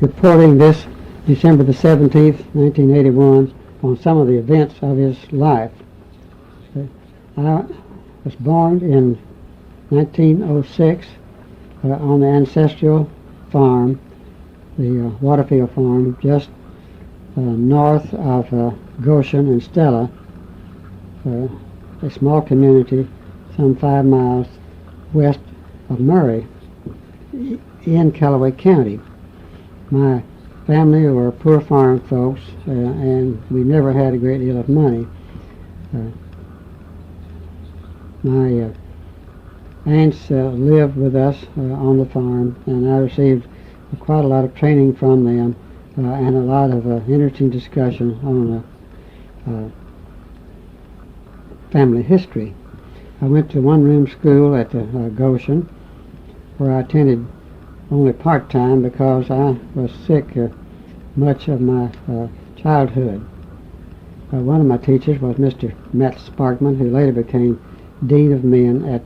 reporting this December the 17th, 1981, on some of the events of his life. I was born in 1906 on the ancestral farm, the Waterfield farm, just north of Goshen and Stella, a small community some 5 miles west of Murray in Calloway County. My family were poor farm folks, and we never had a great deal of money. My aunts lived with us on the farm, and I received quite a lot of training from them and a lot of interesting discussion on family history. I went to one-room school at Goshen, where I attended only part-time because I was sick much of my childhood. One of my teachers was Mr. Matt Sparkman, who later became Dean of Men at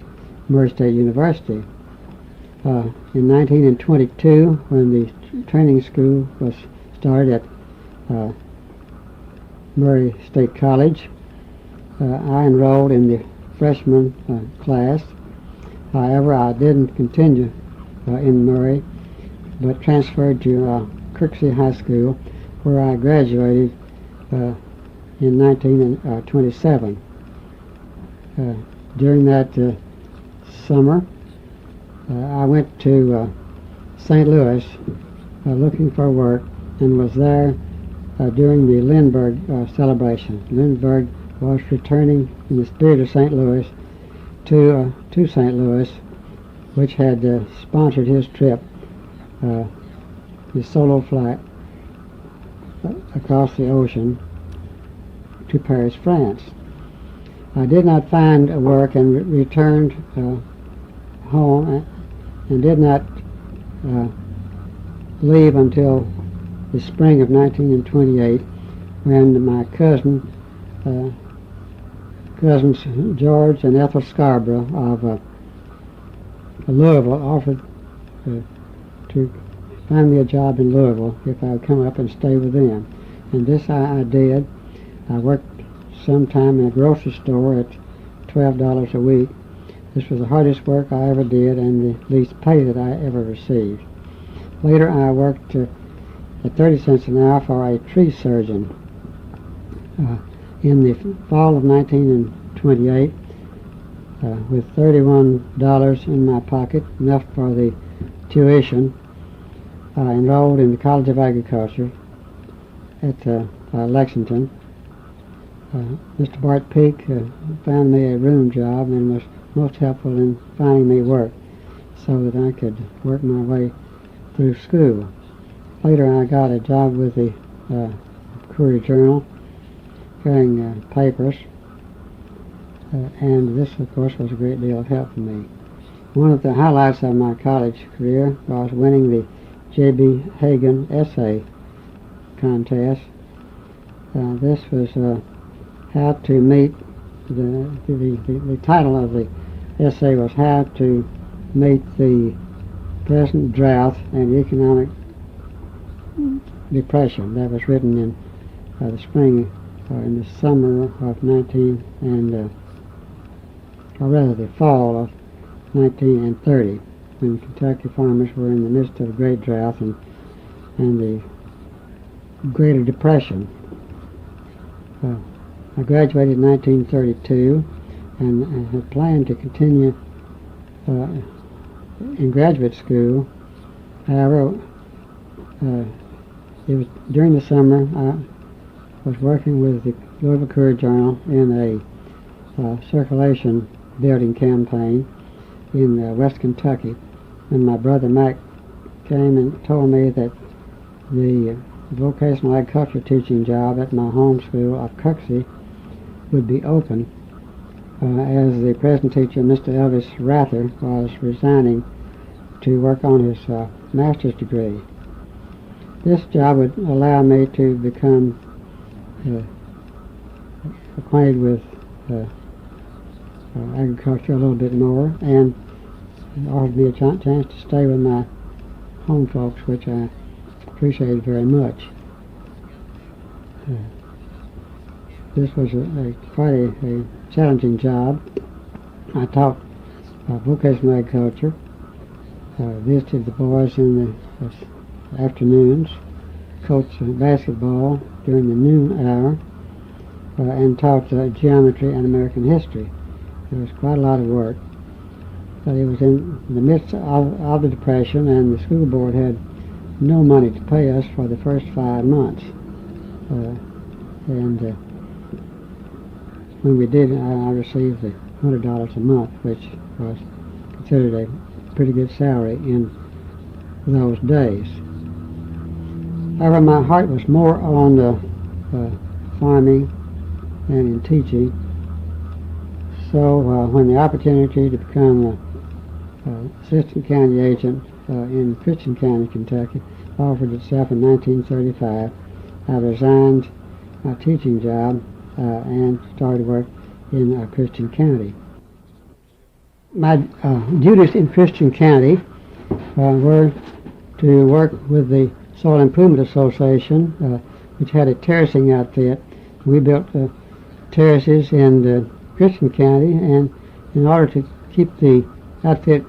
Murray State University. In 1922, when the training school was started at Murray State College, I enrolled in the freshman class. However, I didn't continue in Murray, but transferred to Kirksey High School, where I graduated in 1927. During that summer, I went to St. Louis looking for work, and was there during the Lindbergh celebration. Lindbergh was returning in the spirit of St. Louis to St. Louis, which had sponsored his trip, his solo flight across the ocean to Paris, France. I did not find work and returned home and did not leave until the spring of 1928, when my cousins George and Ethel Scarborough of Louisville offered to find me a job in Louisville if I would come up and stay with them. And this I did. I worked sometime in a grocery store at $12 a week. This was the hardest work I ever did and the least pay that I ever received. Later I worked at 30 cents an hour for a tree surgeon. In the fall of 1928, with $31 in my pocket, enough for the tuition, I enrolled in the College of Agriculture at Lexington. Mr. Bart Peake found me a room job and was most helpful in finding me work so that I could work my way through school. Later I got a job with the Courier Journal, carrying papers, and this of course was a great deal of help for me. One of the highlights of my college career was winning the J.B. Hagan essay contest. This was how to meet the title of the essay was how to meet the present drought and economic depression. That was written in the spring in the summer of the fall of 1930, when Kentucky farmers were in the midst of a great drought and the Greater Depression. I graduated in 1932 and had planned to continue in graduate school. However, it was during the summer I was working with the Louisville Courier Journal in a circulation building campaign in West Kentucky, and my brother Mac came and told me that the vocational agriculture teaching job at my home school of Kirksey would be open, as the present teacher, Mr. Elvis Rather, was resigning to work on his master's degree. This job would allow me to become acquainted with agriculture a little bit more, and offered me a chance to stay with my home folks, which I appreciated very much. This was quite a challenging job. I taught vocational agriculture, visited the boys in the afternoons, coached basketball during the noon hour, and taught geometry and American history. There was quite a lot of work. But it was in the midst of the Depression, and the school board had no money to pay us for the first 5 months. When we did, I received $100 a month, which was considered a pretty good salary in those days. However, my heart was more on farming than in teaching. So when the opportunity to become assistant county agent in Christian County, Kentucky, offered itself in 1935, I resigned my teaching job and started work in Christian County. My duties in Christian County were to work with the Soil Improvement Association, which had a terracing outfit. We built terraces in Christian County, and in order to keep the outfit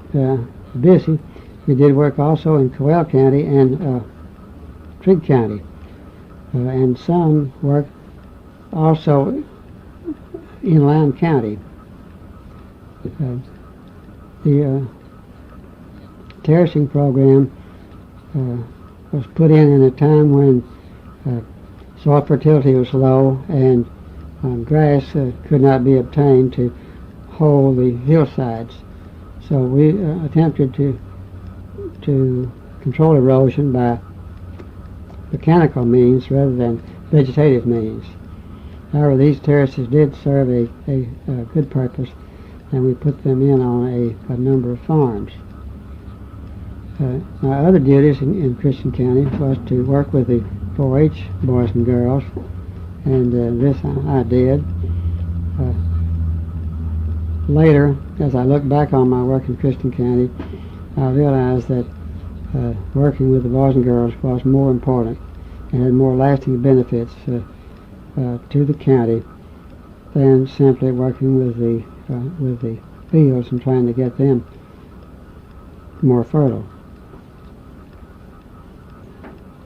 busy, we did work also in Calloway County and Trigg County, and some work also in Loudoun County. The terracing program was put in a time when soil fertility was low and grass could not be obtained to hold the hillsides. So we attempted to control erosion by mechanical means rather than vegetative means. However, these terraces did serve a good purpose, and we put them in on a number of farms. My other duties in Christian County was to work with the 4-H boys and girls, and this I did. Later, as I look back on my work in Christian County, I realized that working with the boys and girls was more important and had more lasting benefits to the county than simply working with the fields and trying to get them more fertile.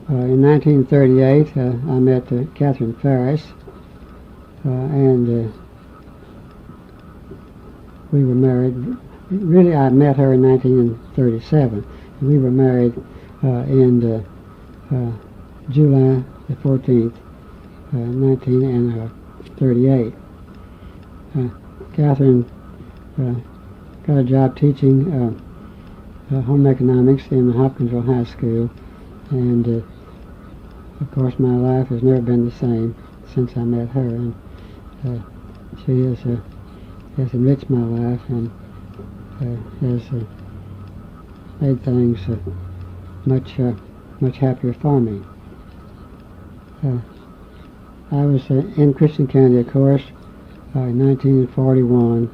In 1938, I met Catherine Ferris, and we were married. Really, I met her in 1937, and we were married in July the 14th, 1938. Catherine got a job teaching home economics in the Hopkinsville High School, and of course my life has never been the same since I met her, and she has enriched my life and has made things much happier for me. I was in Christian County, of course, in 1941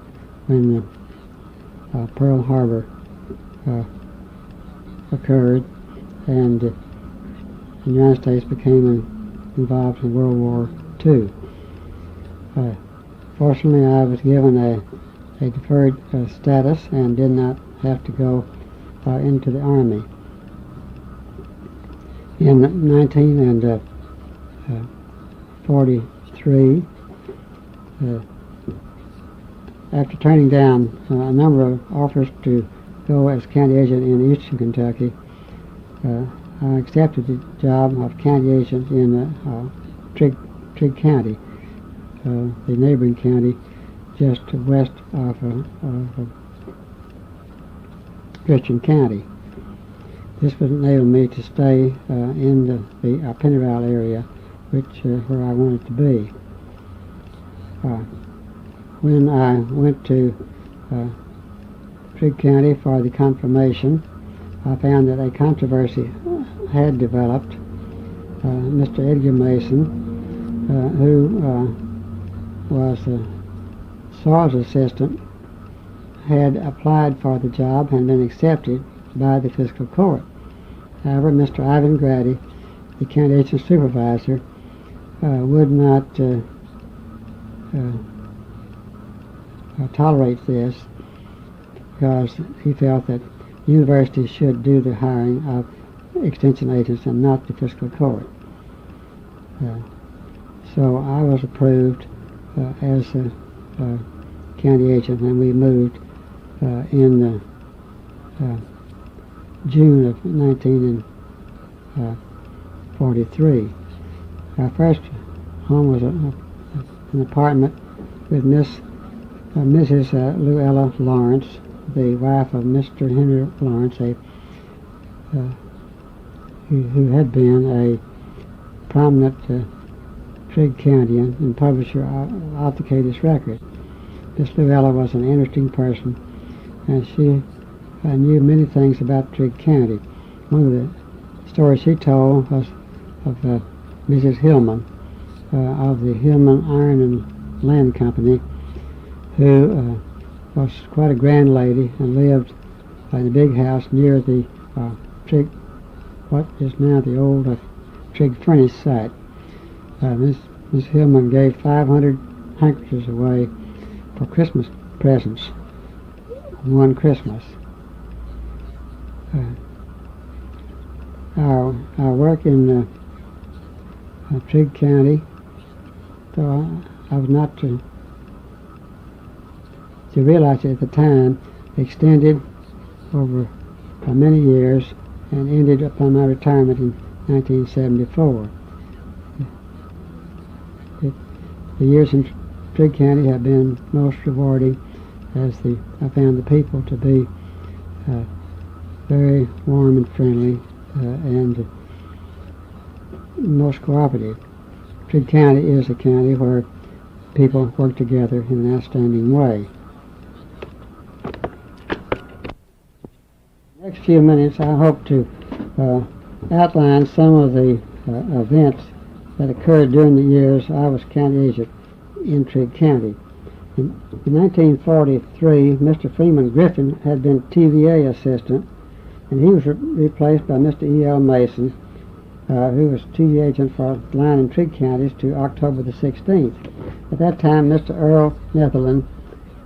when Pearl Harbor occurred, and the United States became involved in World War II. Fortunately, I was given a deferred status and did not have to go into the Army. In 1943, after turning down a number of offers to go as county agent in eastern Kentucky, I accepted the job of county agent in Trigg County, the neighboring county just west of Christian County. This would enable me to stay in the Pennyville area, where I wanted to be. When I went to Trigg County for the confirmation, I found that a controversy had developed. Mr. Edgar Mason, who was the soils assistant, had applied for the job and been accepted by the fiscal court. However, Mr. Ivan Grady the county agent supervisor would not tolerate this, because he felt that the university should do the hiring of extension agents and not the fiscal court. So I was approved as a county agent, and we moved in June of 1943. Our first home was an apartment with Mrs. Luella Lawrence, the wife of Mr. Henry Lawrence, who had been a prominent Trigg County and publisher of the Cadiz record. Miss Luella was an interesting person, and she knew many things about Trigg County. One of the stories she told was of Mrs. Hillman of the Hillman Iron and Land Company, who was quite a grand lady and lived in a big house near the Trigg, what is now the old Trigg furnace site. Miss Hillman gave 500 handkerchiefs away for Christmas presents one Christmas. Our work in Trigg County, though I was not to realize it at the time, extended over many years and ended upon my retirement in 1974. The years in Trigg County have been most rewarding, as I found the people to be very warm and friendly and most cooperative. Trigg County is a county where people work together in an outstanding way. Next few minutes I hope to outline some of the events that occurred during the years I was county agent in Trigg County. In 1943, Mr. Freeman Griffin had been TVA assistant, and he was replaced by Mr. E.L. Mason, who was TVA agent for line in Trigg counties to October the 16th. At that time, Mr. Earl Netherland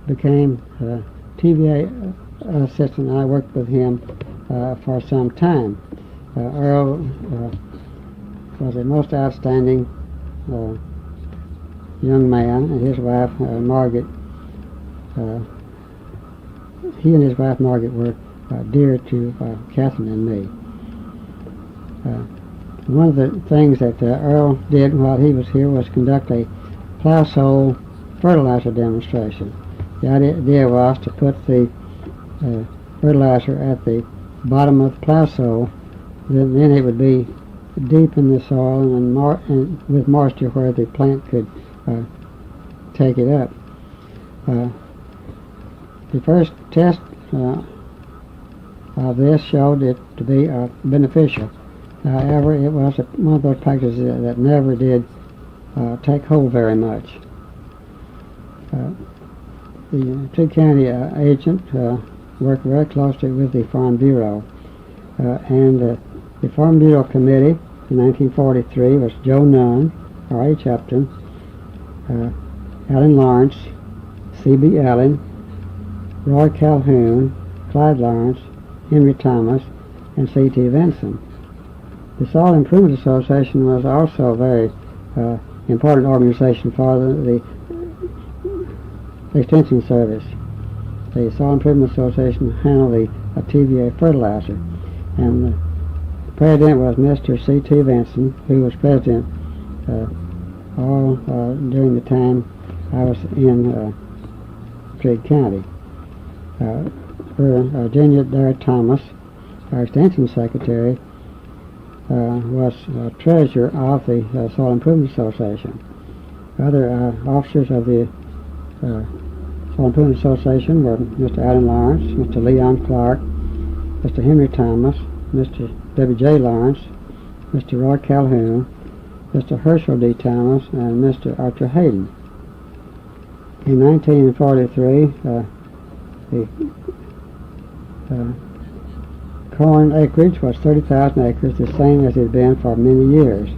became TVA assistant, and I worked with him for some time. Earl was a most outstanding young man, and his wife Margaret, he and his wife Margaret were dear to Catherine and me. One of the things that Earl did while he was here was conduct a plow sole fertilizer demonstration. The idea was to put the fertilizer at the bottom of the plow sole, then it would be deep in the soil and with moisture where the plant could take it up. The first test of this showed it to be beneficial. However, it was one of those practices that never did take hold very much. The Trigg County agent worked very closely with the Farm Bureau, and the Farm Bureau Committee in 1943 was Joe Nunn, R.H. Upton, Allen Lawrence, C.B. Allen, Roy Calhoun, Clyde Lawrence, Henry Thomas, and C.T. Vinson. The Soil Improvement Association was also a very important organization for the Extension Service. The Soil Improvement Association handled the TVA fertilizer, and the president was Mr. C.T. Vinson, who was president all during the time I was in Trigg County. Virginia Dare Thomas, our Extension Secretary, was treasurer of the Soil Improvement Association. Other officers of the Soil Improvement Association were Mr. Allen Lawrence, Mr. Leon Clark, Mr. Henry Thomas, Mr. W.J. Lawrence, Mr. Roy Calhoun, Mr. Herschel D. Thomas, and Mr. Archer Hayden. In 1943, the corn acreage was 30,000 acres, the same as it had been for many years.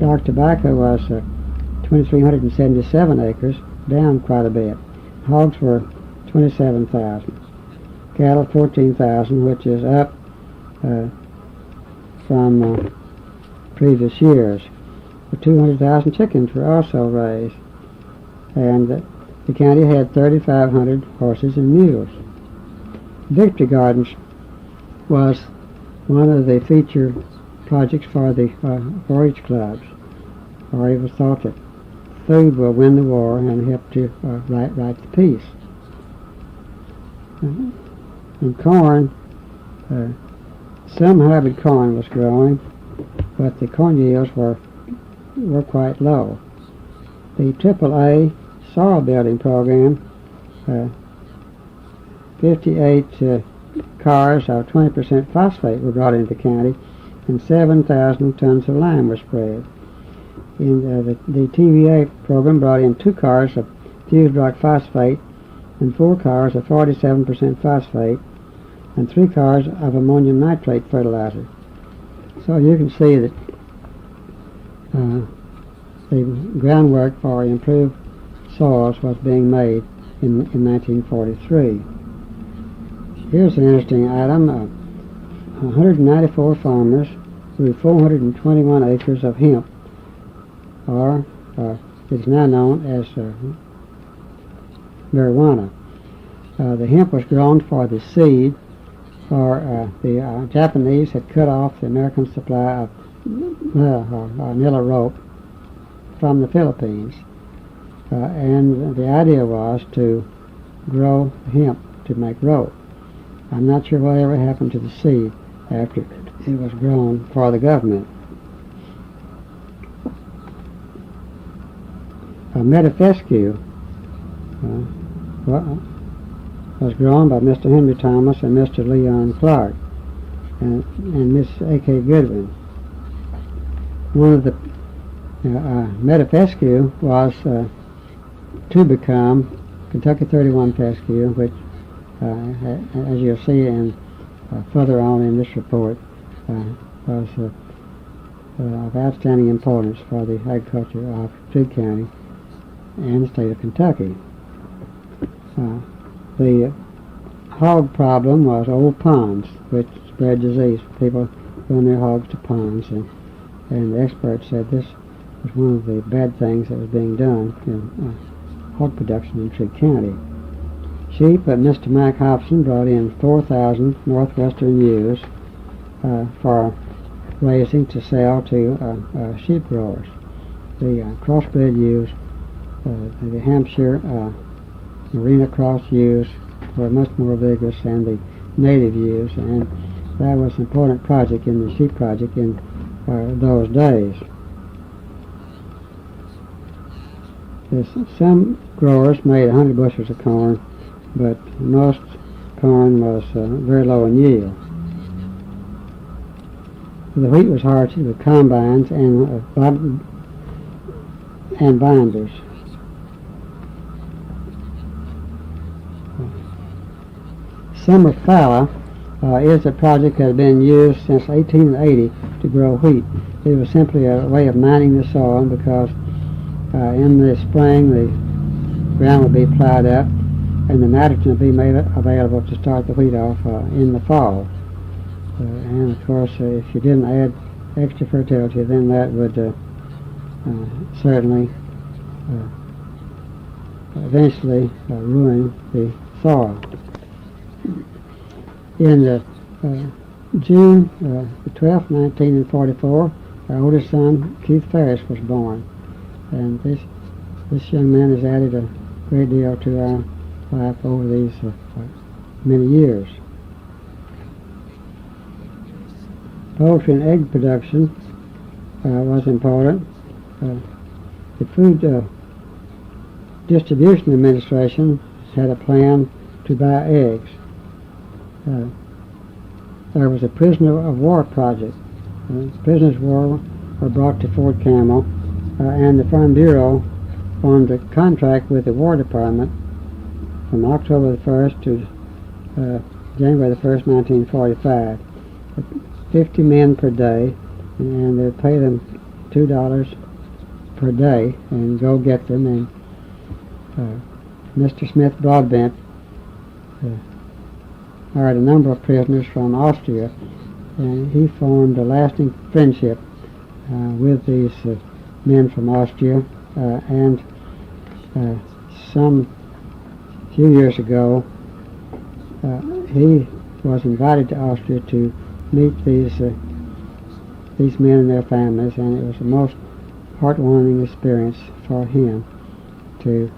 Dark tobacco was 2,377 acres, down quite a bit. Hogs were 27,000. Cattle 14,000, which is up from previous years. The 200,000 chickens were also raised, and the county had 3,500 horses and mules. Victory Gardens was one of the feature projects for the 4-H clubs, or it was thought that food will win the war and help to right the peace. And corn, some hybrid corn was growing, but the corn yields were quite low. The AAA soil building program, 58 cars of 20% phosphate were brought into the county, and 7,000 tons of lime were spread. The TVA program brought in 2 cars of fused rock phosphate and 4 cars of 47% phosphate and 3 cars of ammonium nitrate fertilizer. So you can see that the groundwork for improved soils was being made in 1943. Here's an interesting item. 194 farmers grew 421 acres of hemp, or it is now known as marijuana. The hemp was grown for the seed, for the Japanese had cut off the American supply of manila rope from the Philippines, and the idea was to grow hemp to make rope. I'm not sure whatever happened to the seed after it was grown for the government. Metafescue was grown by Mr. Henry Thomas and Mr. Leon Clark and Miss A.K. Goodwin. One of the Metafescue was to become Kentucky 31 fescue, which, as you'll see in further on in this report, was of outstanding importance for the agriculture of Trigg County and the state of Kentucky. The hog problem was old ponds, which spread disease. People run their hogs to ponds, and the experts said this was one of the bad things that was being done in hog production in Trigg County. Sheep, Mr. Mack Hobson brought in 4,000 northwestern ewes for raising to sell to sheep growers. The crossbred ewes, the Hampshire Merino cross ewes, were much more vigorous than the native ewes, and that was an important project in the sheep project in those days. Some growers made 100 bushels of corn, but most corn was very low in yield. The wheat was harvested with combines and binders. Summer fallow is a project that has been used since 1880 to grow wheat. It was simply a way of mining the soil, because in the spring the ground would be plowed up and the nitrogen would be made available to start the wheat off in the fall. And of course, if you didn't add extra fertility, then that would certainly eventually ruin the soil. In June the 12th, 1944, our oldest son, Keith Ferris, was born. And this young man has added a great deal to our life over these many years. Poultry and egg production was important. The Food Distribution Administration had a plan to buy eggs. There was a prisoner of war project. Prisoners of war were brought to Fort Campbell, and the Farm Bureau formed a contract with the War Department from October the 1st to January the 1st, 1945. 50 men per day, and they pay them $2 per day and go get them. And Mr. Smith Broadbent hired a number of prisoners from Austria, and he formed a lasting friendship with these men from Austria, and some few years ago he was invited to Austria to meet these men and their families, and it was the most heartwarming experience for him to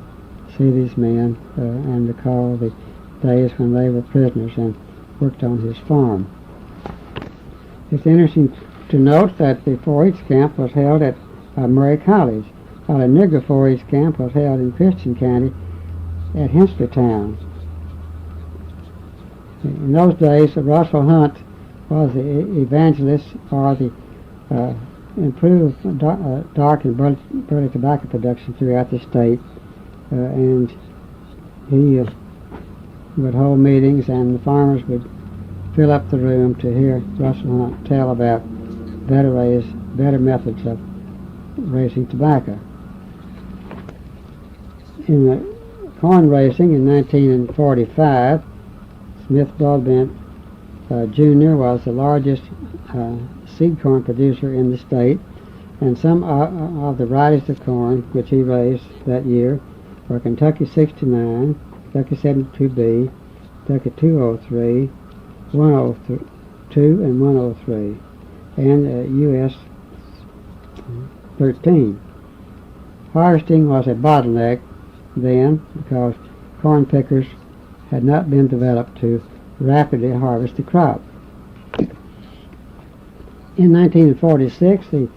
see these men and recall the days when they were prisoners and worked on his farm. It's interesting to note that the 4-H camp was held at Murray College, while a Negro 4-H camp was held in Christian County at Hensleytown. In those days, Russell Hunt was the evangelist for the improved dark and burley tobacco production throughout the state, and he would hold meetings, and the farmers would fill up the room to hear Russell Hunt tell about better methods of raising tobacco. In the corn raising in 1945, Smith Broadbent Jr. was the largest seed corn producer in the state, and some of the varieties of corn which he raised that year were Kentucky 69, Kentucky 72B, Kentucky 203, 102, and 103, and US 13. Harvesting was a bottleneck then because corn pickers had not been developed to rapidly harvest the crop. In 1946, the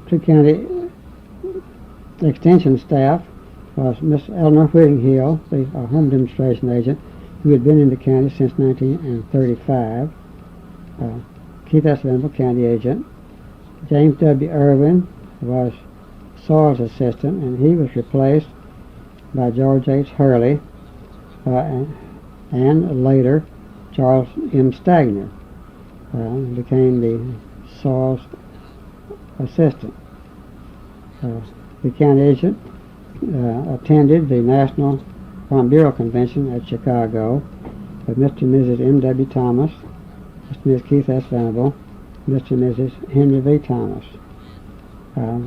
Trigg County Extension staff was Miss Eleanor Whittinghill, the home demonstration agent, who had been in the county since 1935, Keith S. Venable, county agent. James W. Irwin was Saw's assistant, and he was replaced by George H. Hurley, and later Charles M. Stagner became the Saw's assistant. The county agent attended the National Farm Bureau Convention at Chicago with Mr. and Mrs. M.W. Thomas, Mr. and Mrs. Keith S. Venable, Mr. and Mrs. Henry V. Thomas.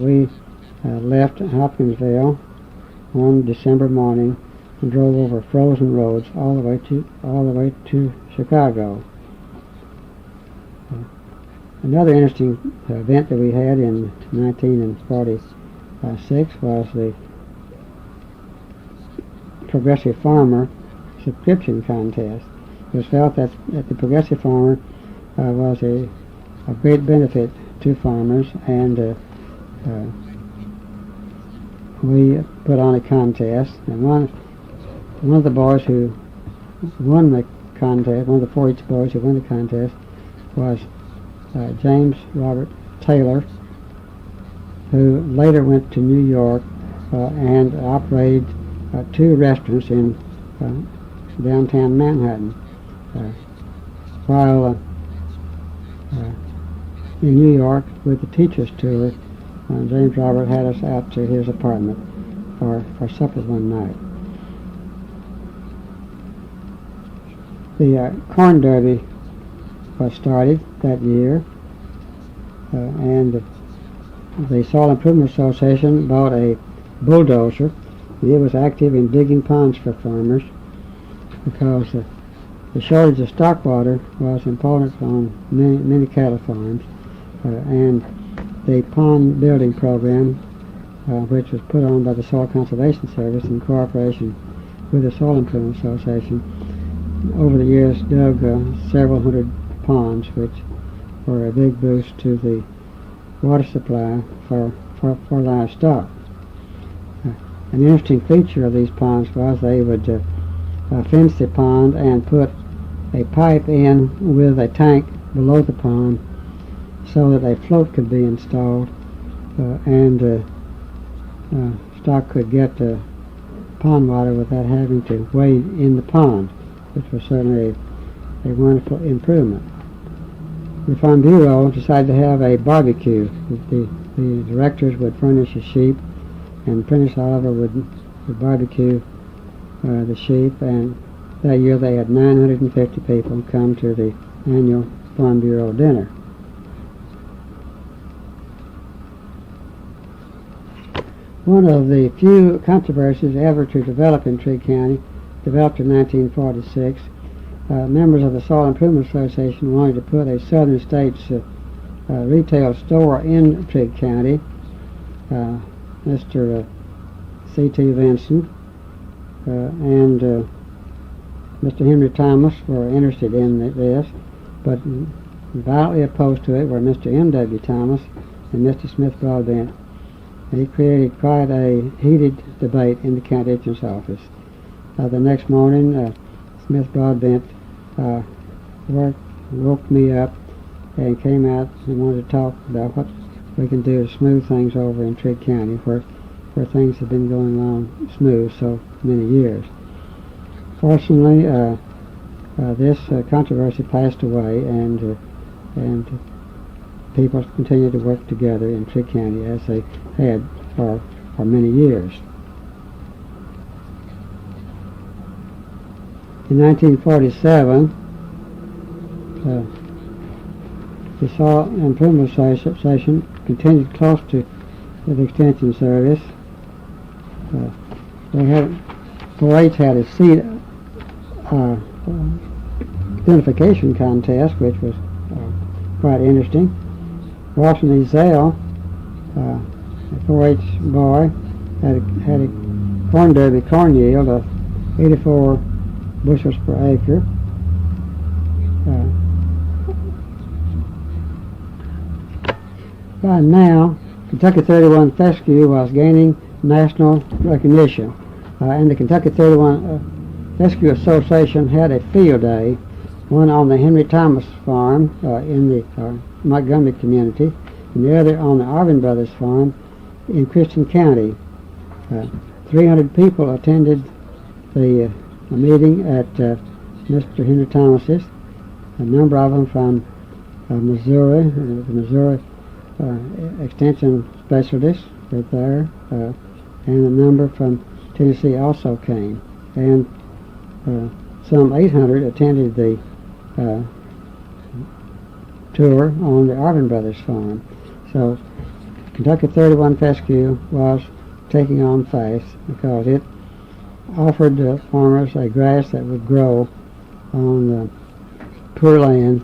We left Hopkinsville one December morning and drove over frozen roads all the way to Chicago. Another interesting event that we had in 1946 was the Progressive Farmer subscription contest. It was felt that the Progressive Farmer was a great benefit to farmers, and we put on a contest, and one of the boys who won the contest, one of the 4-H boys who won the contest, was James Robert Taylor, who later went to New York and operated 2 restaurants in downtown Manhattan. While in New York with the teachers tour, James Robert had us out to his apartment for supper one night. The Corn Derby was started that year, and the Soil Improvement Association bought a bulldozer. It was active in digging ponds for farmers because the shortage of stock water was important on many cattle farms, and the pond building program, which was put on by the Soil Conservation Service in cooperation with the Soil Improvement Association, over the years dug several hundred ponds, which were a big boost to the water supply for livestock. An interesting feature of these ponds was they would fence the pond and put a pipe in with a tank below the pond so that a float could be installed, and stock could get pond water without having to wade in the pond, which was certainly a wonderful improvement. the Farm Bureau decided to have a barbecue. The directors would furnish the sheep, and Prentice Oliver would barbecue the sheep, and that year they had 950 people come to the annual Farm Bureau dinner. One of the few controversies ever to develop in Trigg County developed in 1946. Members of the Soil Improvement Association wanted to put a Southern States retail store in Trigg County. Mr. C.T. Vinson and Mr. Henry Thomas were interested in this, but violently opposed to it were Mr. M.W. Thomas and Mr. Smith Broadbent. He created quite a heated debate in the county agent's office. The next morning, Smith Broadbent woke me up and came out and wanted to talk about what we can do to smooth things over in Trigg County, where things have been going along smooth so many years. Fortunately, this controversy passed away, and people continued to work together in Trigg County as they had for many years. In 1947, the Soil Improvement Association continued close to the Extension Service. They had 4-H had a seed identification contest, which was quite interesting. Washington Ezell, a 4-H boy, had a corn derby corn yield of 84 bushels per acre. By now, Kentucky 31 Fescue was gaining national recognition, and the Kentucky 31 Fescue Association had a field day, one on the Henry Thomas farm in the Montgomery community, and the other on the Arvin Brothers farm in Christian County. 300 people attended the meeting at Mr. Henry Thomas's, a number of them from Missouri. The Missouri extension specialists were there, and a number from Tennessee also came, and some 800 attended the tour on the Arvin Brothers farm. So Kentucky 31 Fescue was taking on fast because it offered the farmers a grass that would grow on the poor land.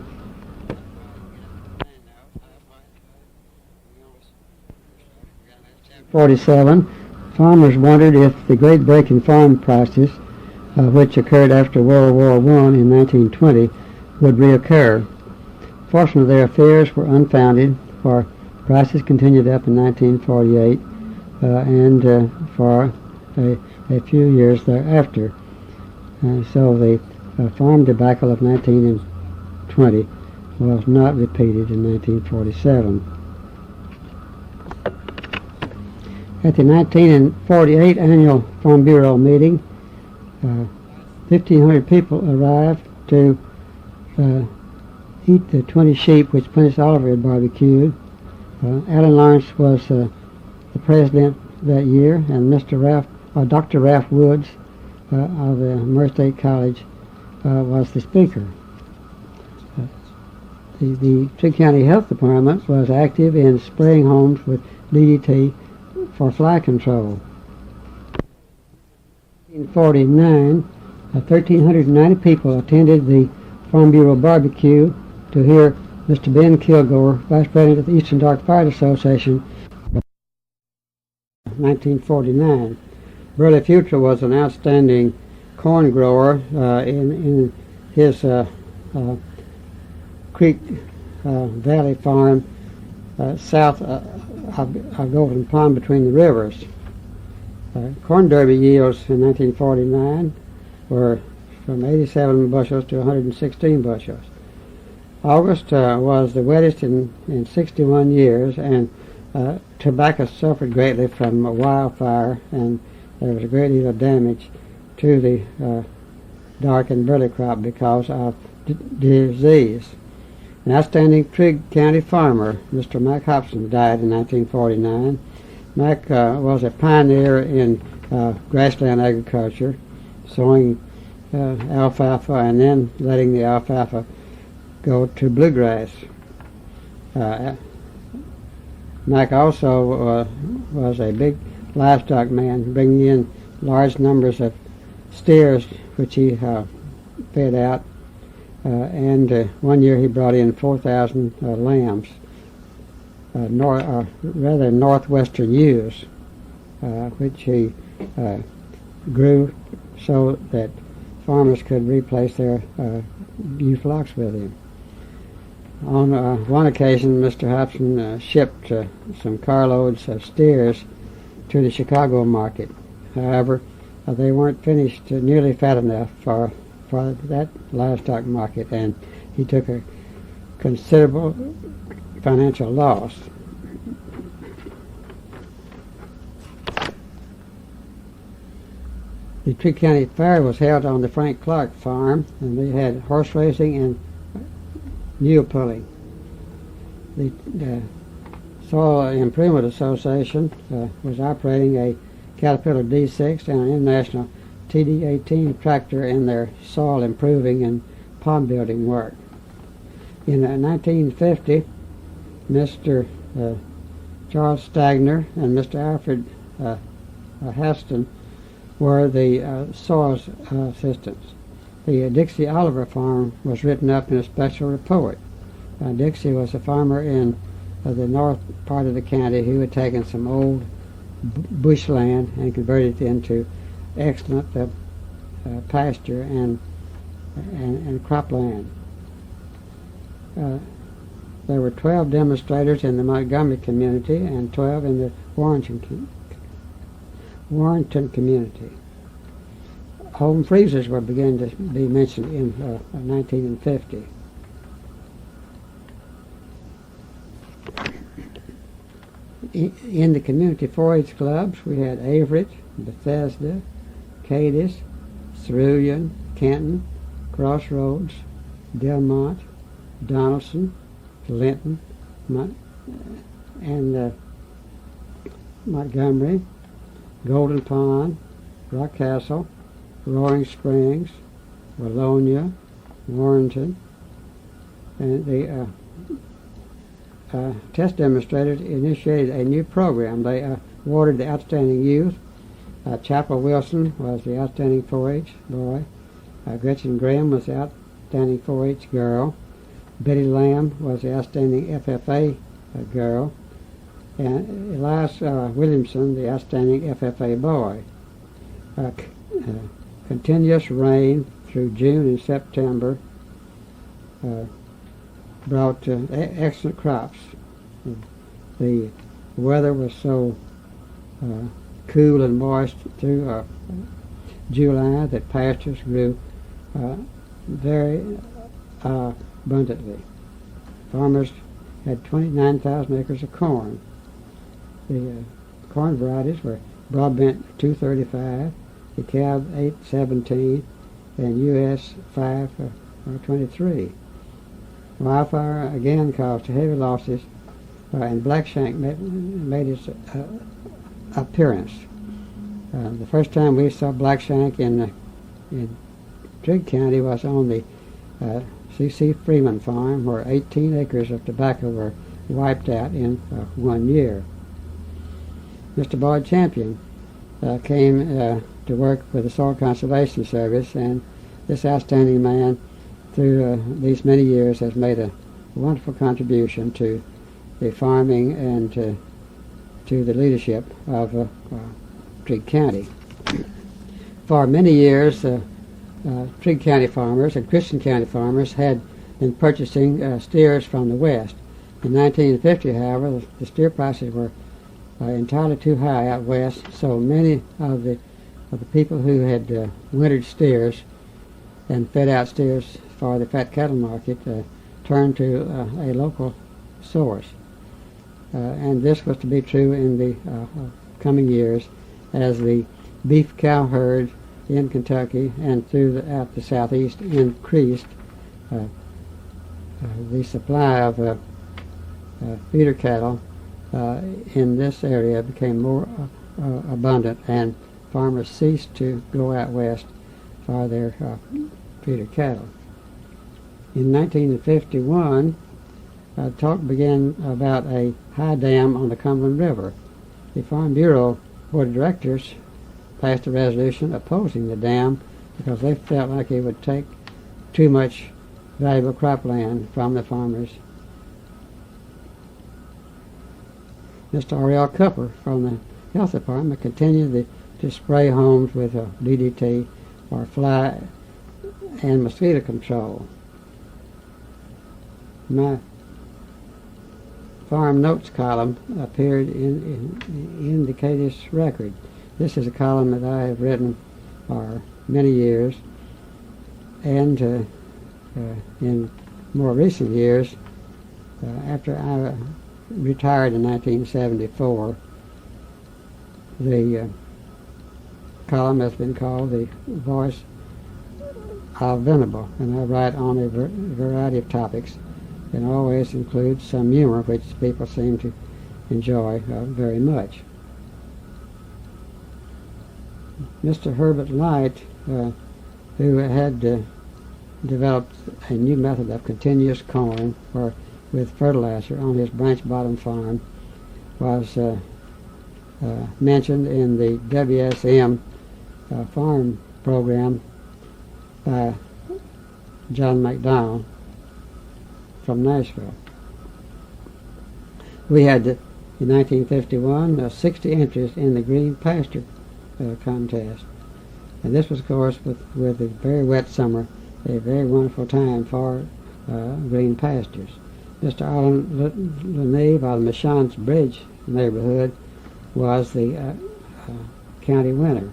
47, farmers wondered if the great break in farm prices, which occurred after World War I in 1920, would reoccur. Fortunately, their fears were unfounded, for prices continued up in 1948 and for a few years thereafter. So the farm debacle of 1920 was not repeated in 1947. At the 1948 annual Farm Bureau meeting, 1,500 people arrived to eat the 20 sheep which Prentice Oliver had barbecued. Allen Lawrence was the president that year, and Dr. Ralph Woods of the Murray State College was the speaker. The Trigg County Health Department was active in spraying homes with DDT for fly control. In 1949, 1,390 people attended the Farm Bureau barbecue to hear Mr. Ben Kilgore, Vice President of the Eastern Dark Fired Association, 1949. Burley Future was an outstanding corn grower in his Creek Valley farm south of Golden Pond between the rivers. Corn derby yields in 1949 were from 87 bushels to 116 bushels. August was the wettest in 61 years, and tobacco suffered greatly from a wildfire, and there was a great deal of damage to the dark and burley crop because of disease. An outstanding Trigg County farmer, Mr. Mac Hobson, died in 1949. Mac was a pioneer in grassland agriculture, sowing alfalfa and then letting the alfalfa go to bluegrass. Mac also was a big livestock man, bringing in large numbers of steers, which he fed out, and one year he brought in 4,000 lambs, northwestern ewes, which he grew so that farmers could replace their ewe flocks with him. On one occasion, Mr. Hobson shipped some carloads of steers to the Chicago market. However, they weren't finished nearly fat enough for that livestock market, and he took a considerable financial loss. The Trigg County Fair was held on the Frank Clark farm, and they had horse racing and mule pulling. The Soil Improvement Association was operating a Caterpillar D6 and an International TD18 tractor in their soil improving and pond building work. In 1950, Mr. Charles Stagner and Mr. Alfred Haston were the soil assistants. The Dixie Oliver farm was written up in a special report. Dixie was a farmer in the north part of the county who had taken some old bushland and converted it into excellent pasture and cropland. There were 12 demonstrators in the Montgomery community and 12 in the Warrenton community. Home freezers were beginning to be mentioned in 1950. In the community 4-H clubs, we had Averett, Bethesda, Cadiz, Cerulean, Canton, Crossroads, Delmont, Donaldson, Linton, and Montgomery, Golden Pond, Rock Castle, Roaring Springs, Wallonia, Warrenton, and the test demonstrators initiated a new program. They awarded the outstanding youth. Chapel Wilson was the outstanding 4-H boy. Gretchen Graham was the outstanding 4-H girl. Betty Lamb was the outstanding FFA girl. And Elias Williamson, the outstanding FFA boy. Continuous rain through June and September brought excellent crops. The weather was so cool and moist through July that pastures grew very abundantly. Farmers had 29,000 acres of corn. The corn varieties were Broadbent 235, DeKalb 817, and US 523. Wildfire again caused heavy losses, and blackshank made its appearance. The first time we saw blackshank in Trigg County was on the C.C. Freeman farm, where 18 acres of tobacco were wiped out in 1 year. Mr. Boyd Champion came to work with the Soil Conservation Service, and this outstanding man through these many years has made a wonderful contribution to the farming and to the leadership of Trigg County. For many years, Trigg County farmers and Christian County farmers had been purchasing steers from the west. In 1950, however, the steer prices were entirely too high out west, so many of the people who had wintered steers and fed out steers for the fat cattle market turned to a local source. And this was to be true in the coming years as the beef cow herd in Kentucky and throughout the southeast increased. the supply of feeder cattle in this area became more abundant, and farmers ceased to go out west for their feeder cattle. In 1951, talk began about a high dam on the Cumberland River. The Farm Bureau Board of Directors passed a resolution opposing the dam because they felt like it would take too much valuable cropland from the farmers. Mr. Ariel Cooper from the Health Department continued to spray homes with DDT or fly and mosquito control. My farm notes column appeared in the Cadiz record. This is a column that I have written for many years, and in more recent years, after I retired in 1974, the column has been called the Voice of Venable, and I write on a variety of topics, and always includes some humor, which people seem to enjoy very much. Mr. Herbert Light, who had developed a new method of continuous corn with fertilizer on his branch bottom farm, was mentioned in the WSM farm program by John McDowell from Nashville. We had, in 1951, 60 entries in the green pasture contest. And this was, of course, with a very wet summer, a very wonderful time for green pastures. Mr. Alan Leneve of the Machans Bridge neighborhood was the county winner.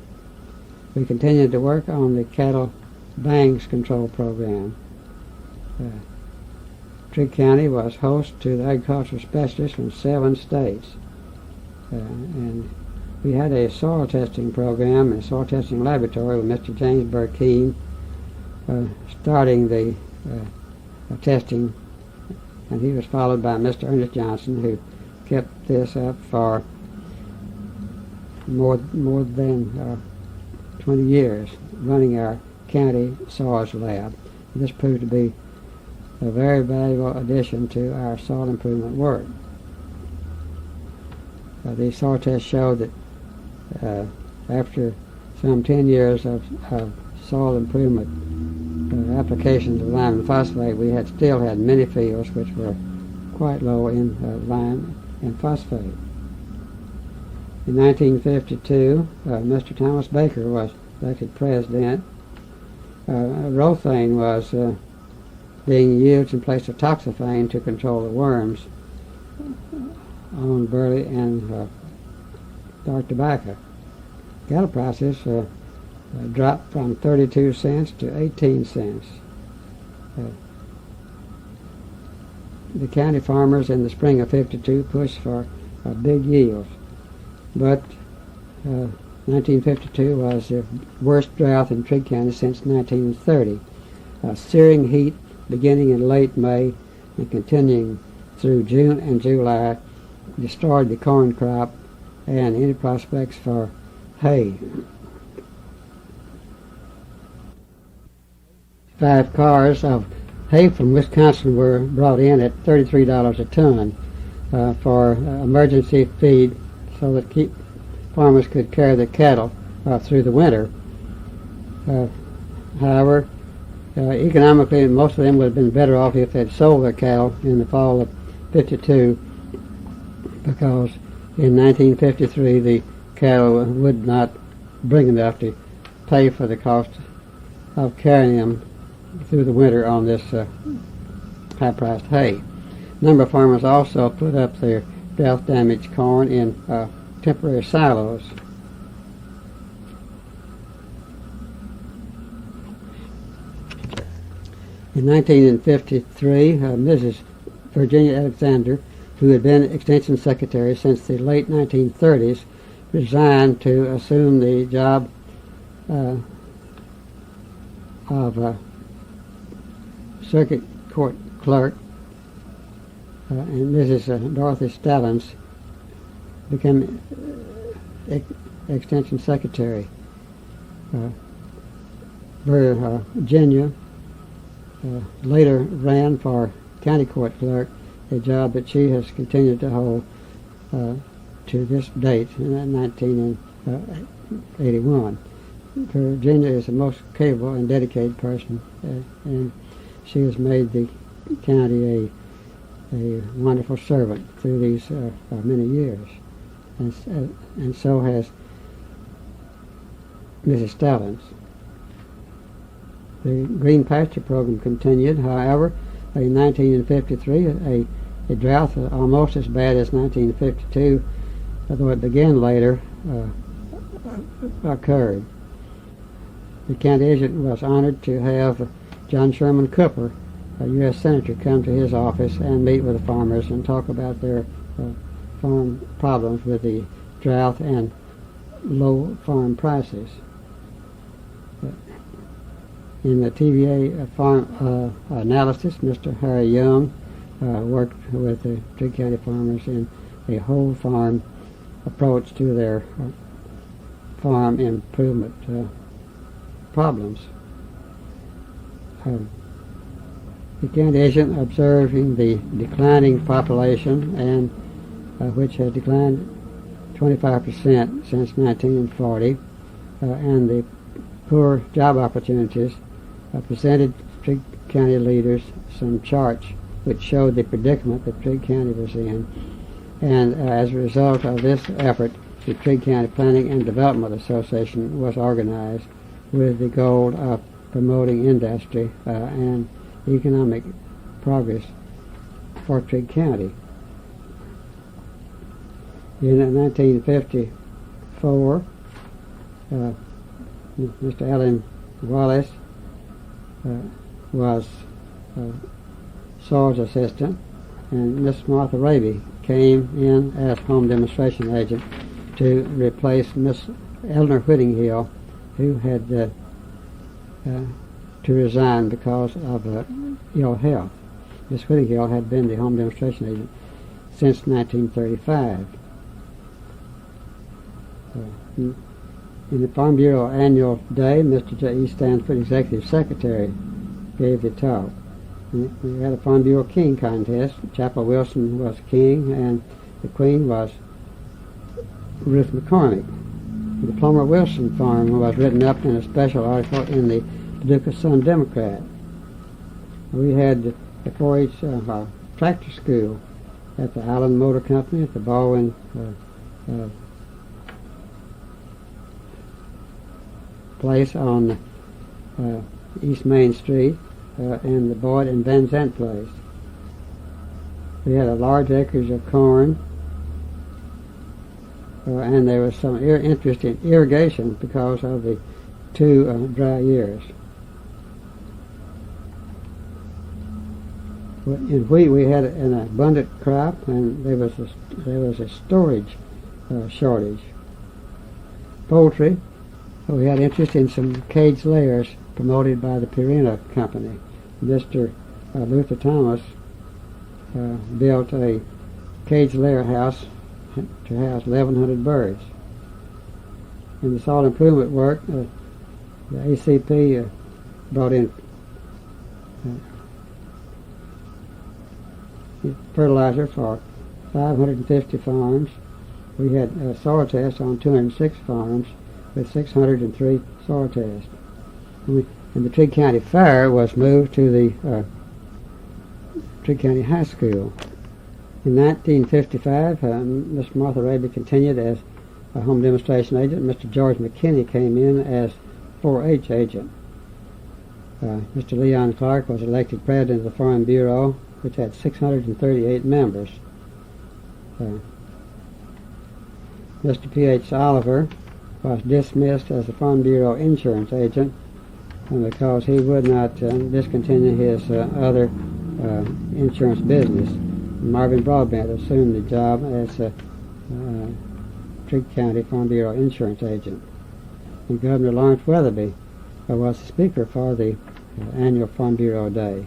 We continued to work on the cattle bangs control program. Trigg County was host to the agricultural specialists from 7 states. And we had a soil testing program and soil testing laboratory with Mr. James Burkeen starting the testing, and he was followed by Mr. Ernest Johnson, who kept this up for more than 20 years, running our county soils lab. And this proved to be a very valuable addition to our soil improvement work. The soil test showed that after some 10 years of soil improvement applications of lime and phosphate, we still had many fields which were quite low in lime and phosphate. In 1952, Mr. Thomas Baker was elected president. Rothane was being used in place of toxaphane to control the worms on burley and dark tobacco. Cattle prices dropped from 32 cents to 18 cents. The county farmers in the spring of '52 pushed for big yields, but 1952 was the worst drought in Trigg County since 1930. Searing heat beginning in late May and continuing through June and July destroyed the corn crop and any prospects for hay. 5 cars of hay from Wisconsin were brought in at $33 a ton for emergency feed, so that farmers could carry their cattle through the winter. However, economically, most of them would have been better off if they'd sold their cattle in the fall of '52, because in 1953 the cattle would not bring enough to pay for the cost of carrying them through the winter on this high-priced hay. A number of farmers also put up their drought-damaged corn in temporary silos. In 1953, Mrs. Virginia Alexander, who had been Extension Secretary since the late 1930s, resigned to assume the job of Circuit Court clerk, and Mrs. Dorothy Stallings became extension secretary. Virginia later ran for county court clerk, a job that she has continued to hold to this date, in 1981. Virginia is the most capable and dedicated person, and she has made the county a wonderful servant through these many years, and so has Mrs. Stallings. The Green Pasture Program continued. However, in 1953, a drought almost as bad as 1952, although it began later, occurred. The county agent was honored to have John Sherman Cooper, a U.S. Senator, come to his office and meet with the farmers and talk about their farm problems with the drought and low farm prices. In the TVA farm analysis, Mr. Harry Young worked with the Trigg County farmers in a whole farm approach to their farm improvement problems. The county agent, observing the declining population, and which has declined 25% since 1940, and the poor job opportunities, presented Trigg County leaders some charts which showed the predicament that Trigg County was in. And as a result of this effort, the Trigg County Planning and Development Association was organized with the goal of promoting industry and economic progress for Trigg County. In 1954, Mr. Allen Wallace was Saw's assistant, and Miss Martha Raby came in as home demonstration agent to replace Miss Eleanor Whittinghill, who had to resign because of ill health. Miss Whittinghill had been the home demonstration agent since 1935. In the Farm Bureau annual day, Mr. J.E. Stanford, Executive Secretary, gave the talk. We had a Farm Bureau King contest. Chapel Wilson was king, and the queen was Ruth McCormick. The Plummer Wilson farm was written up in a special article in the Paducah Sun Democrat. We had the 4-H tractor school at the Island Motor Company at the Baldwin place on East Main Street, and the Boyd and Van Zandt place. We had a large acreage of corn, and there was some interest in irrigation because of the 2 dry years. In wheat we had an abundant crop, and there was a storage shortage. Poultry, we had interest in some cage layers promoted by the Purina Company. Mr. Luther Thomas built a cage layer house to house 1,100 birds. In the soil improvement work, the ACP brought in fertilizer for 550 farms. We had soil tests on 206 farms with 603 soil tests. And the Trigg County Fair was moved to the Trigg County High School. In 1955, Miss Martha Raby continued as a home demonstration agent. Mr. George McKinney came in as 4-H agent. Mr. Leon Clark was elected president of the Farm Bureau, which had 638 members. Mr. P.H. Oliver was dismissed as the Farm Bureau insurance agent because he would not discontinue his other insurance business. Marvin Broadbent assumed the job as Trigg County Farm Bureau insurance agent. And Governor Lawrence Weatherby was the speaker for the annual Farm Bureau Day.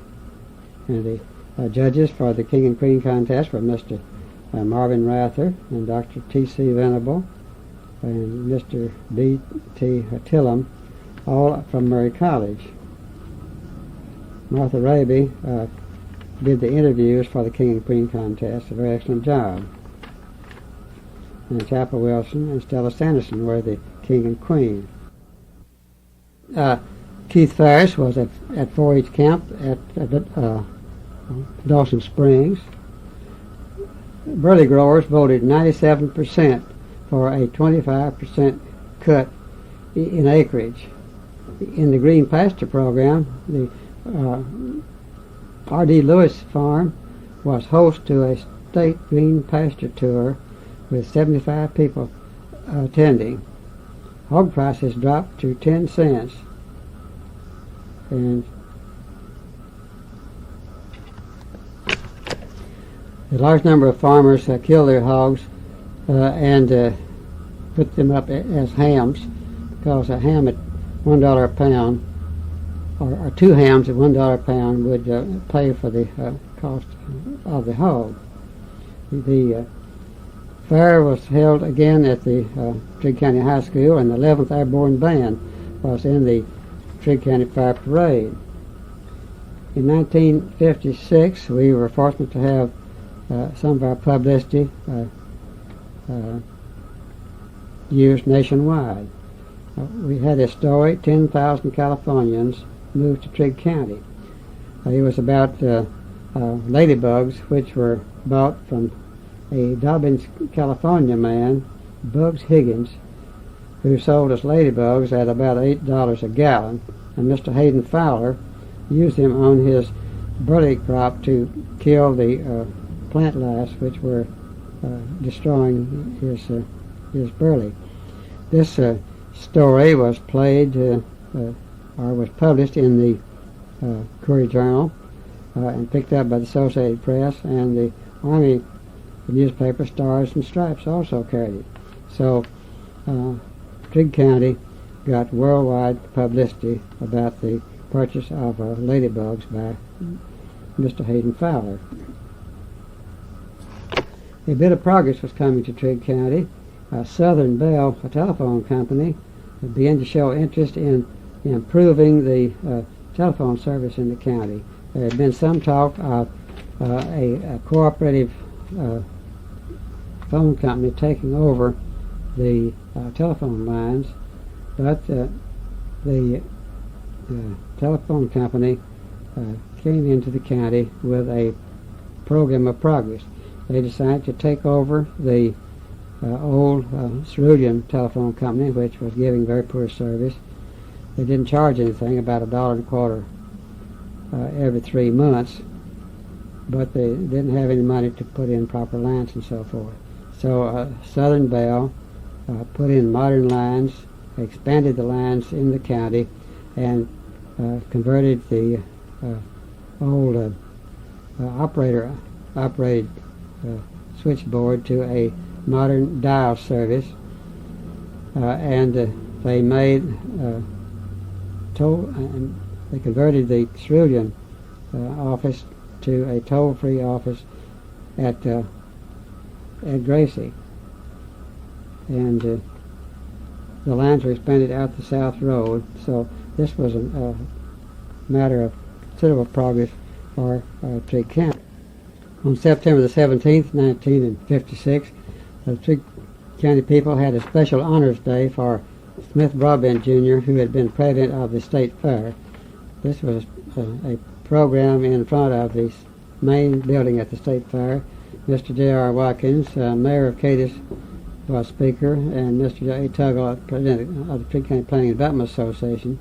And the Judges for the King and Queen contest were Mr. Marvin Rather and Dr. T.C. Venable and Mr. B.T. Tillum, all from Murray College. Martha Raby did the interviews for the King and Queen contest, a very excellent job. And Chapel Wilson and Stella Sanderson were the King and Queen. Keith Ferris was at 4-H camp at Dawson Springs. Burley growers voted 97% for a 25% cut in acreage. In the Green Pasture program, the R.D. Lewis Farm was host to a state green pasture tour with 75 people attending. Hog prices dropped to 10 cents. And a large number of farmers kill their hogs and put them up as hams, because a ham at $1 a pound, or 2 hams at $1 a pound, would pay for the cost of the hog. The fair was held again at the Trigg County High School, and the 11th Airborne Band was in the Trigg County Fire Parade. In 1956, we were fortunate to have some of our publicity used nationwide. We had a story, 10,000 Californians moved to Trigg County. It was about ladybugs, which were bought from a Dobbins, California man, Bugs Higgins, who sold us ladybugs at about $8 a gallon, and Mr. Hayden Fowler used them on his burley crop to kill the plant lice which were destroying his burley. This story was played or was published in the Courier Journal and picked up by the Associated Press, and the Army newspaper Stars and Stripes also carried it. So Trigg County got worldwide publicity about the purchase of ladybugs by Mr. Hayden Fowler. A bit of progress was coming to Trigg County. Southern Bell, a telephone company, began to show interest in improving the telephone service in the county. There had been some talk of a cooperative phone company taking over the telephone lines, but the telephone company came into the county with a program of progress. They decided to take over the old Cerulean telephone company, which was giving very poor service. They didn't charge anything, about $1.25 every 3 months, but they didn't have any money to put in proper lines and so forth. So Southern Bell put in modern lines, expanded the lines in the county, and converted the old operated switchboard to a modern dial service, and they made they converted the Cerulean office to a toll-free office at Gracie, and the lines were expanded out the South Road. So this was a matter of considerable progress for Trigg County. On September the 17th, 1956, the Trigg County people had a special honors day for Smith Broadbent Jr., who had been president of the State Fair. This was a program in front of the main building at the State Fair. Mr. J.R. Watkins, mayor of Cadiz, was speaker, and Mr. J. Tuggle, president of the Trigg County Planning and Development Association,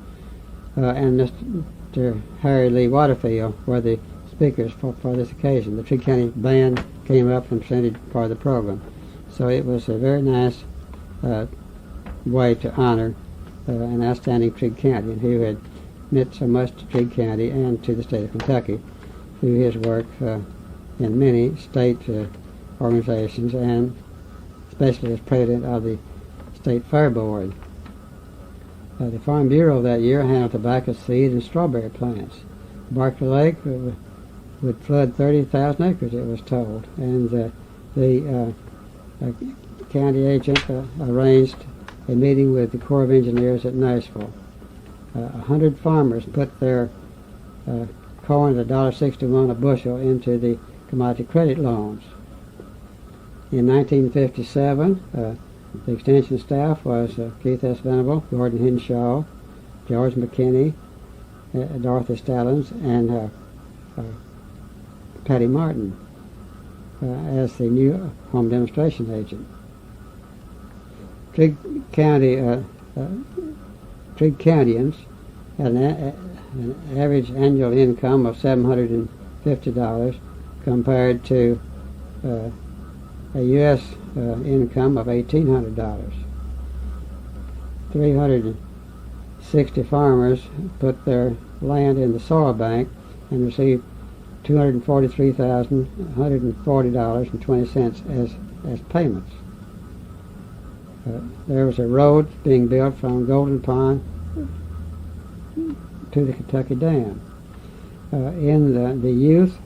and Mr. Harry Lee Waterfield were the speakers for this occasion. The Trigg County band came up and presented part of the program. So it was a very nice way to honor an outstanding Trigg County, and who had meant so much to Trigg County and to the state of Kentucky through his work in many state organizations, and especially as president of the State Fair Board. The Farm Bureau that year handled tobacco seed and strawberry plants. Barkley Lake would flood 30,000 acres, it was told. And the county agent arranged a meeting with the Corps of Engineers at Nashville. 100 farmers put their corn at $1.61 a bushel into the commodity credit loans. In 1957, the extension staff was Keith S. Venable, Gordon Henshaw, George McKinney, Dorothy Stallings, and Patty Martin as the new home demonstration agent. Trigg Countyans had an average annual income of $750 compared to a U.S. Income of $1,800. 360 farmers put their land in the soil bank and received $243,140.20 as payments. There was a road being built from Golden Pond to the Kentucky Dam. In the youth,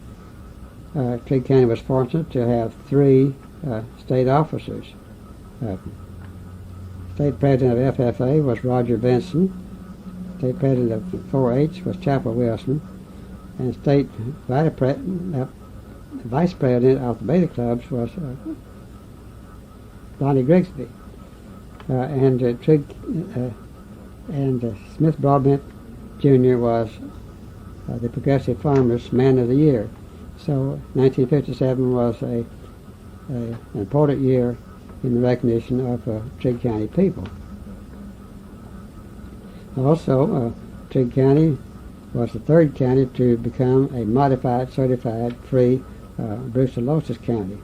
Trigg County was fortunate to have 3 state officers. State president of FFA was Roger Benson. State president of 4-H was Chapel Wilson. And state vice president of the Beta Clubs was Bonnie Grigsby. And Smith Broadbent Jr. was the Progressive Farmers Man of the Year. So 1957 was an important year in the recognition of Trigg County people. Also, Trigg County was the 3rd county to become a modified, certified, free brucellosis county.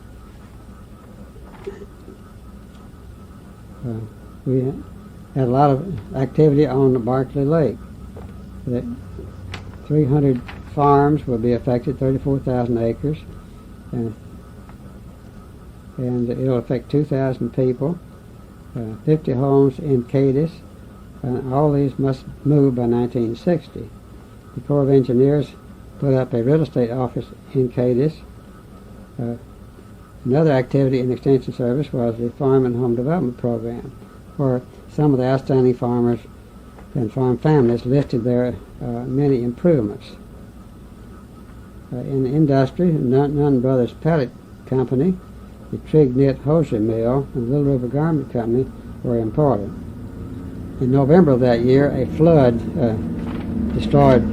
We had a lot of activity on the Barkley Lake. The 300 farms will be affected, 34,000 acres, and it'll affect 2,000 people, 50 homes in Cadiz, and all these must move by 1960. The Corps of Engineers put up a real estate office in Cadiz. Another activity in the Extension Service was the Farm and Home Development Program, where some of the outstanding farmers and farm families listed their many improvements. In the industry, Nunn Brothers Pellet Company, the Trigg Knit Hosiery Mill, and the Little River Garment Company were important. In November of that year, a flood destroyed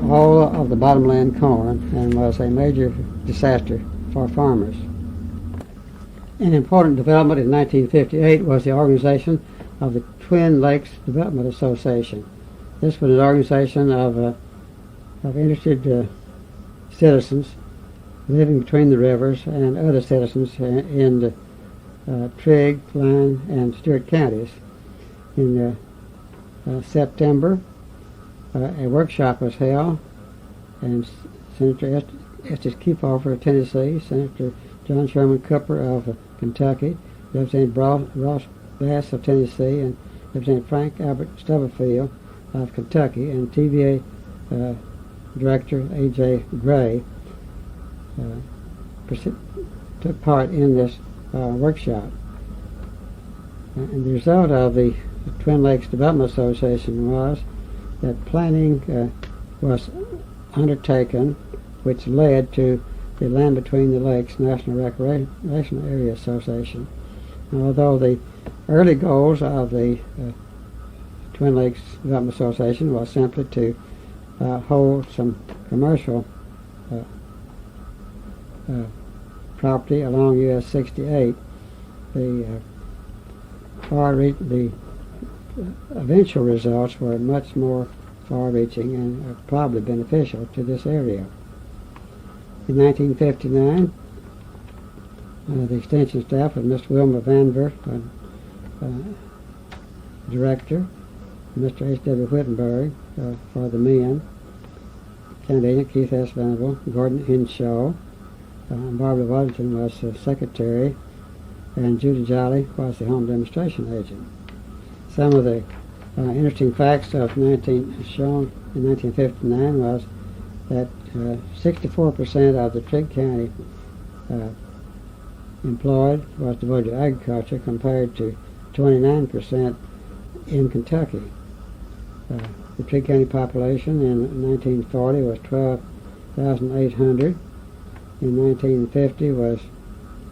all of the bottomland corn and was a major disaster for farmers. An important development in 1958 was the organization of the Twin Lakes Development Association. This was an organization of interested citizens living between the rivers and other citizens in the Trigg, Lyon, and Stewart counties. In September, a workshop was held, and Senator Estes Kefauver of Tennessee, Senator John Sherman Cooper of Kentucky, Representative Ross Bass of Tennessee, and Representative Frank Albert Stubblefield of Kentucky, and TVA Director A.J. Gray took part in this workshop. And the result of the Twin Lakes Development Association was that planning was undertaken, which led to the Land Between the Lakes National Recreational Area Association. And although the early goals of the Twin Lakes Development Association was simply to hold some commercial property along US 68, the eventual results were much more far-reaching and probably beneficial to this area. In 1959, the extension staff with Mr. Wilmer Vanver, director, Mr. H.W. Whittenberg for the men, county agent Keith S. Venable, Gordon Henshaw, Barbara Waddington was secretary, and Judy Jolly was the home demonstration agent. Some of the interesting facts of shown in 1959 was that 64% of the Trigg County employed was devoted to agriculture compared to 29% in Kentucky. The Trigg County population in 1940 was 12,800. In 1950 was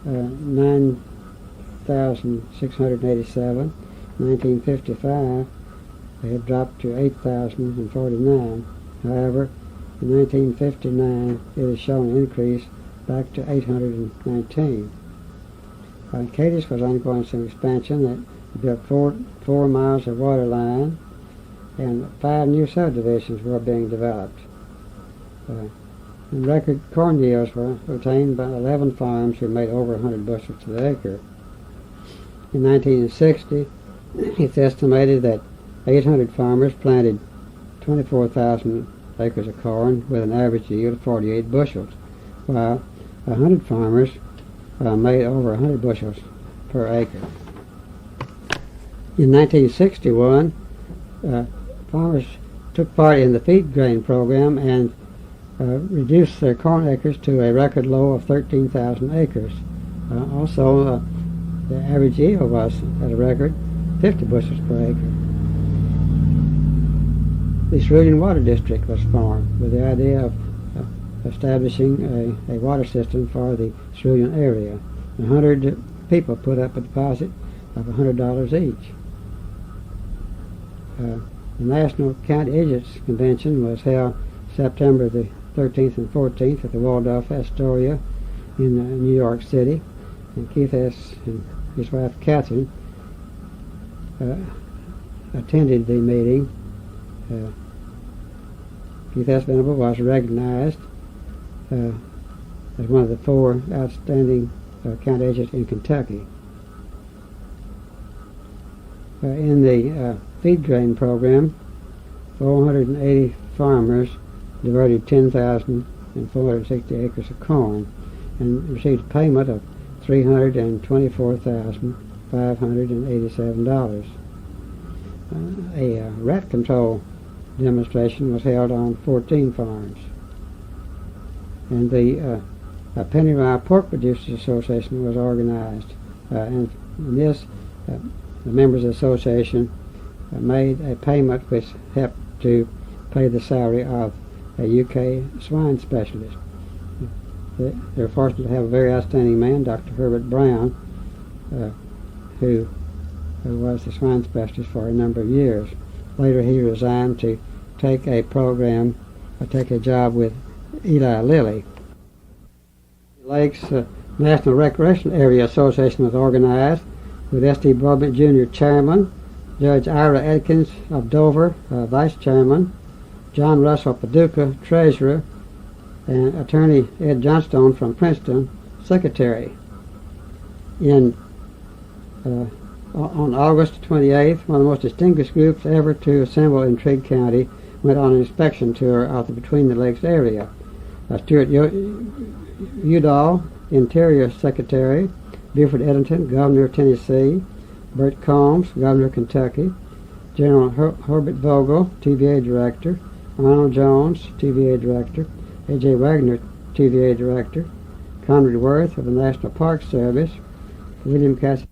9,687. In 1955 they had dropped to 8,049. However, in 1959 it has shown an increase back to 819. Cadiz was undergoing some expansion that built 4 miles of water line, and 5 new subdivisions were being developed. And record corn yields were obtained by 11 farms who made over 100 bushels to the acre. In 1960, it's estimated that 800 farmers planted 24,000 acres of corn with an average yield of 48 bushels, while 100 farmers made over 100 bushels per acre. In 1961, farmers took part in the feed grain program and reduced their corn acres to a record low of 13,000 acres. Also, the average yield was at a record 50 bushels per acre. The Cerulean Water District was formed with the idea of establishing a water system for the Cerulean area. 100 people put up a deposit of $100 each. The National County Agents Convention was held September the 13th and 14th at the Waldorf Astoria in New York City, and Keith S. and his wife Catherine attended the meeting. Keith S. Venable was recognized as one of the 4 outstanding county agents in Kentucky. In the feed grain program, 480 farmers diverted 10,460 acres of corn and received a payment of $324,587. A rat control demonstration was held on 14 farms. And the Penny Rye Pork Producers Association was organized. And in this, the members of the association made a payment which helped to pay the salary of a UK swine specialist. They were fortunate to have a very outstanding man, Dr. Herbert Brown, who was the swine specialist for a number of years. Later he resigned to take a job with Eli Lilly. The Lakes National Recreation Area Association was organized with S.T. Broadbent Jr. chairman, Judge Ira Atkins of Dover, vice chairman, John Russell Paducah, treasurer, and attorney Ed Johnstone from Princeton, secretary. On August 28th, one of the most distinguished groups ever to assemble in Trigg County went on an inspection tour of the Between the Lakes area. Stuart Udall, Interior Secretary, Buford Eddington, Governor of Tennessee, Bert Combs, Governor of Kentucky, General Herbert Vogel, TVA Director, Arnold Jones, TVA Director, A.J. Wagner, TVA Director, Conrad Worth of the National Park Service, William Cassidy